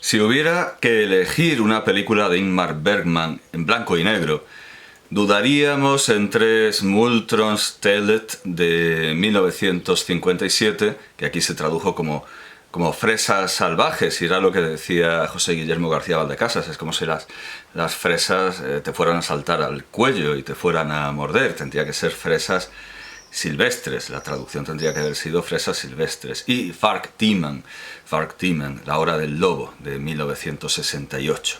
Si hubiera que elegir una película de Ingmar Bergman en blanco y negro, dudaríamos entre Smultrons Telet de 1957, que aquí se tradujo como fresas salvajes, y era lo que decía José Guillermo García Valdecasas, es como si las fresas te fueran a saltar al cuello y te fueran a morder, tendría que ser fresas silvestres, la traducción tendría que haber sido fresas silvestres. Y Fark-Timan, La hora del lobo, de 1968.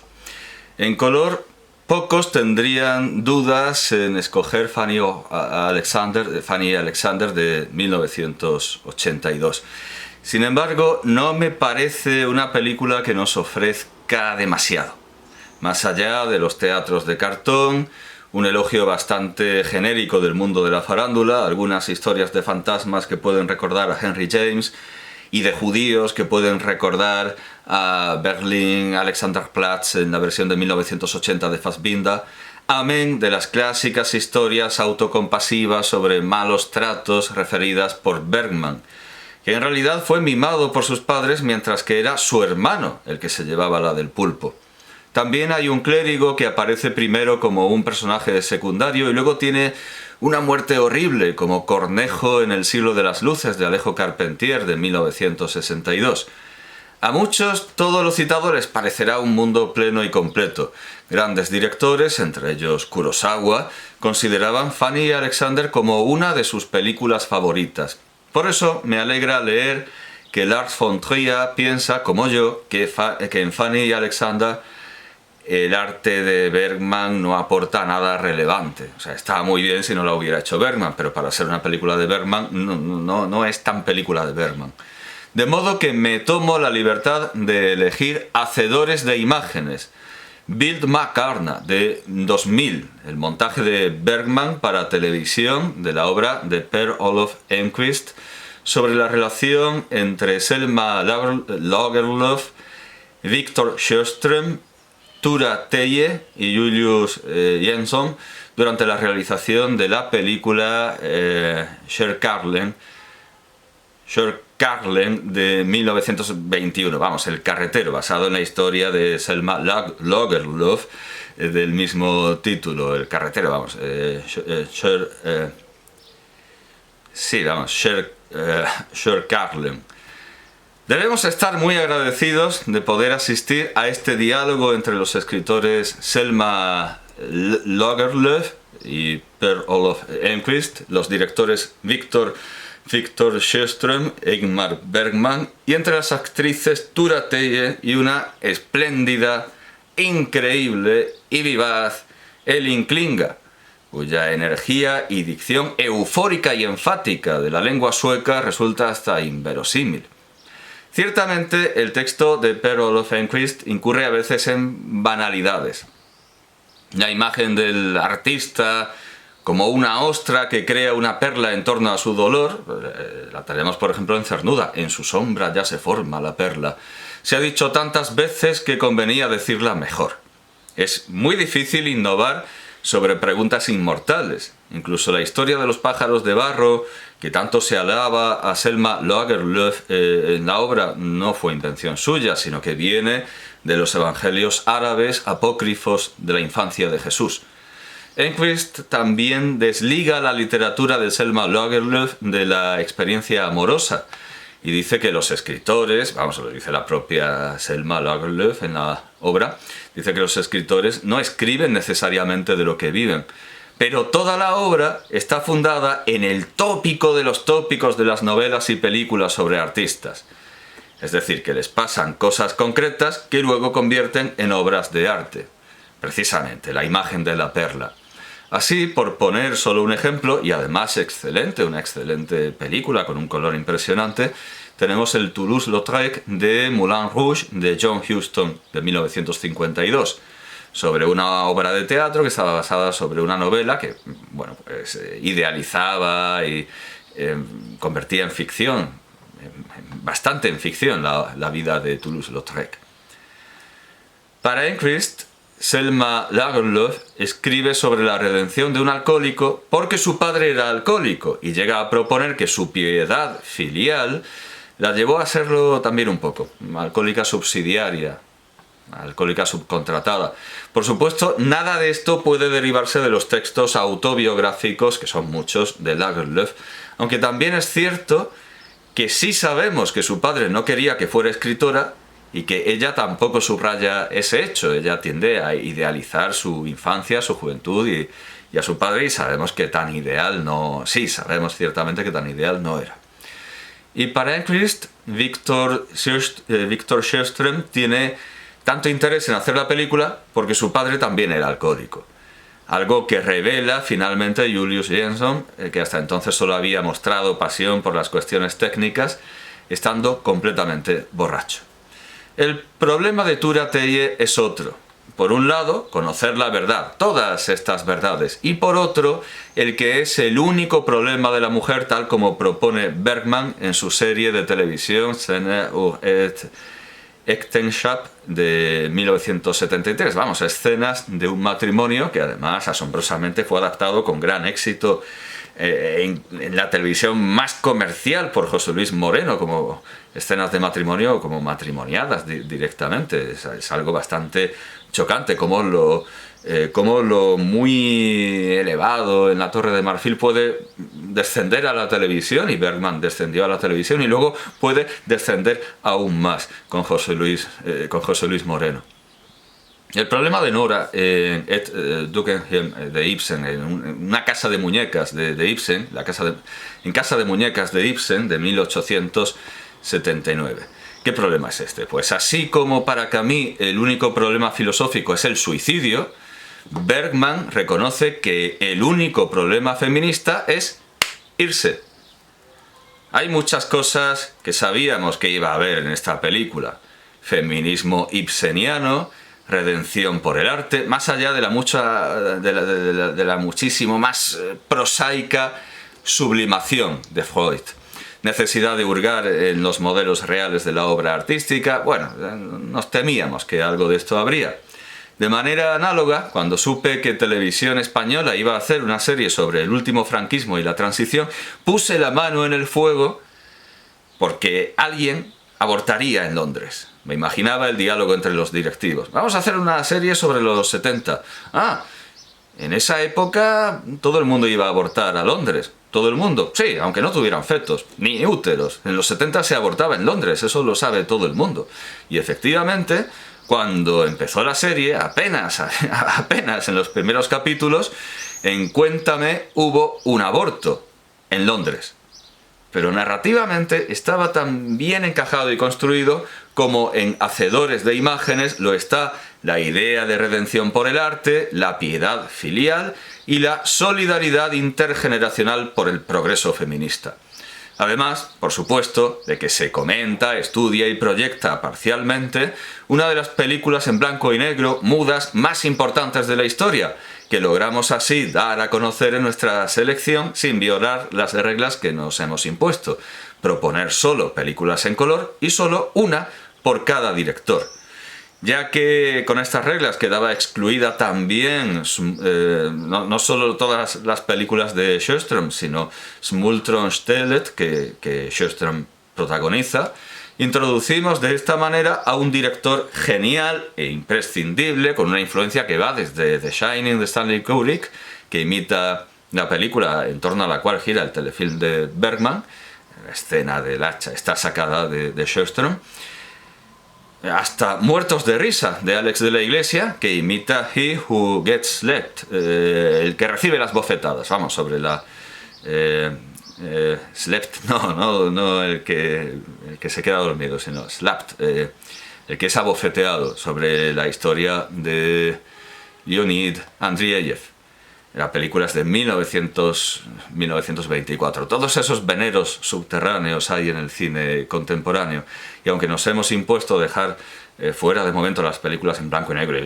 En color, pocos tendrían dudas en escoger Fanny Alexander de 1982. Sin embargo, no me parece una película que nos ofrezca demasiado. Más allá de los teatros de cartón, un elogio bastante genérico del mundo de la farándula, algunas historias de fantasmas que pueden recordar a Henry James y de judíos que pueden recordar a Berlin Alexanderplatz en la versión de 1980 de Fassbinder, amén de las clásicas historias autocompasivas sobre malos tratos referidas por Bergman, que en realidad fue mimado por sus padres mientras que era su hermano el que se llevaba la del pulpo. También hay un clérigo que aparece primero como un personaje secundario y luego tiene una muerte horrible como Cornejo en El siglo de las luces de Alejo Carpentier de 1962. A muchos todo lo citado les parecerá un mundo pleno y completo. Grandes directores, entre ellos Kurosawa, consideraban Fanny Alexander como una de sus películas favoritas. Por eso me alegra leer que Lars von Trier piensa, como yo, que en Fanny Alexander el arte de Bergman no aporta nada relevante. O sea, está muy bien si no lo hubiera hecho Bergman, pero para ser una película de Bergman no es tan película de Bergman. De modo que me tomo la libertad de elegir Hacedores de imágenes, Bild Makarna, de 2000, el montaje de Bergman para televisión de la obra de Per Olof Enquist sobre la relación entre Selma Lagerlöf, Victor Sjöström, Tura Teje y Julius Jensson durante la realización de la película Kärleken de 1921, vamos, El carretero, basado en la historia de Selma Lagerlöf del mismo título, El carretero, vamos, Kärleken. Debemos estar muy agradecidos de poder asistir a este diálogo entre los escritores Selma Lagerlöf y Per Olof Enquist, los directores Victor Sjöström e Ingmar Bergman, y entre las actrices Tura Teje y una espléndida, increíble y vivaz Elin Klinga, cuya energía y dicción eufórica y enfática de la lengua sueca resulta hasta inverosímil. Ciertamente, el texto de Per Olof Enquist incurre a veces en banalidades. La imagen del artista como una ostra que crea una perla en torno a su dolor, la tenemos por ejemplo en Cernuda, en su sombra ya se forma la perla. Se ha dicho tantas veces que convenía decirla mejor. Es muy difícil innovar sobre preguntas inmortales. Incluso la historia de los pájaros de barro, que tanto se alaba a Selma Lagerlöf en la obra, no fue invención suya, sino que viene de los evangelios árabes apócrifos de la infancia de Jesús. Enquist también desliga la literatura de Selma Lagerlöf de la experiencia amorosa y dice que los escritores, vamos, lo dice la propia Selma Lagerlöf en la obra, dice que los escritores no escriben necesariamente de lo que viven, pero toda la obra está fundada en el tópico de los tópicos de las novelas y películas sobre artistas. Es decir, que les pasan cosas concretas que luego convierten en obras de arte. Precisamente, la imagen de la perla. Así, por poner solo un ejemplo, y además una excelente película con un color impresionante, tenemos el Toulouse-Lautrec de Moulin Rouge de John Huston de 1952, sobre una obra de teatro que estaba basada sobre una novela que, bueno, pues idealizaba y convertía en ficción, bastante en ficción, la vida de Toulouse-Lautrec. Para Enquist, Selma Lagerlöf escribe sobre la redención de un alcohólico porque su padre era alcohólico y llega a proponer que su piedad filial la llevó a serlo también un poco, alcohólica subsidiaria. alcohólica subcontratada. Por supuesto, nada de esto puede derivarse de los textos autobiográficos, que son muchos, de Lagerlöf, aunque también es cierto que sí sabemos que su padre no quería que fuera escritora y que ella tampoco subraya ese hecho. Ella tiende a idealizar su infancia, su juventud y a su padre, y sabemos que tan ideal no... Sí, sabemos ciertamente que tan ideal no era. Y para Enquist, Victor Sjöström tiene tanto interés en hacer la película porque su padre también era alcohólico. Algo que revela finalmente Julius Jansson, que hasta entonces solo había mostrado pasión por las cuestiones técnicas, estando completamente borracho. El problema de Tura Teie es otro. Por un lado, conocer la verdad, todas estas verdades, y por otro, el que es el único problema de la mujer, tal como propone Bergman en su serie de televisión Szene och ett äktenskap de 1973. Vamos, escenas de un matrimonio que además asombrosamente fue adaptado con gran éxito en la televisión más comercial por José Luis Moreno, como escenas de matrimonio, como matrimoniadas directamente. Es algo bastante chocante, como lo muy elevado en la Torre de Marfil puede descender a la televisión, y Bergman descendió a la televisión, y luego puede descender aún más con José Luis Moreno. El problema de Nora en Et Dukenheim de Ibsen, en una casa de muñecas de Ibsen, en Casa de Muñecas de Ibsen de 1879. ¿Qué problema es este? Pues así como para Camus el único problema filosófico es el suicidio, Bergman reconoce que el único problema feminista es irse. Hay muchas cosas que sabíamos que iba a haber en esta película. Feminismo ibseniano, redención por el arte, más allá de la muchísimo más prosaica sublimación de Freud. Necesidad de hurgar en los modelos reales de la obra artística. Bueno, nos temíamos que algo de esto habría. De manera análoga, cuando supe que Televisión Española iba a hacer una serie sobre el último franquismo y la transición, puse la mano en el fuego porque alguien abortaría en Londres. Me imaginaba el diálogo entre los directivos. Vamos a hacer una serie sobre los 70. En esa época todo el mundo iba a abortar a Londres. Todo el mundo, sí, aunque no tuvieran fetos, ni úteros. En los 70 se abortaba en Londres, eso lo sabe todo el mundo. Y efectivamente, cuando empezó la serie, apenas en los primeros capítulos, en Cuéntame hubo un aborto en Londres. Pero narrativamente estaba tan bien encajado y construido como en Hacedores de Imágenes lo está la idea de redención por el arte, la piedad filial y la solidaridad intergeneracional por el progreso feminista. Además, por supuesto, de que se comenta, estudia y proyecta parcialmente una de las películas en blanco y negro mudas más importantes de la historia, que logramos así dar a conocer en nuestra selección sin violar las reglas que nos hemos impuesto, proponer solo películas en color y solo una por cada director. Ya que con estas reglas quedaba excluida también no solo todas las películas de Sjöström, sino Smultronstället, que Sjöström protagoniza, introducimos de esta manera a un director genial e imprescindible, con una influencia que va desde The Shining de Stanley Kubrick, que imita la película en torno a la cual gira el telefilm de Bergman. La escena del hacha está sacada de Sjöström, hasta Muertos de risa de Alex de la Iglesia, que imita He Who Gets Slapped, el que recibe las bofetadas, vamos, sobre la slapped, no el que se queda dormido, sino slapped, el que es abofeteado, sobre la historia de Leonid Andreyev. La película es de 1924. Todos esos veneros subterráneos hay en el cine contemporáneo, y aunque nos hemos impuesto dejar fuera de momento las películas en blanco y negro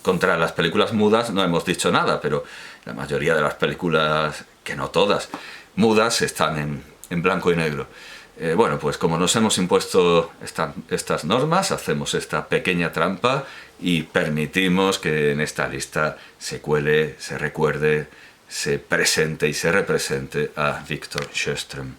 contra las películas mudas no hemos dicho nada, pero la mayoría de las películas, que no todas, mudas están en blanco y negro. Pues como nos hemos impuesto estas normas, hacemos esta pequeña trampa y permitimos que en esta lista se cuele, se recuerde, se presente y se represente a Victor Sjöström.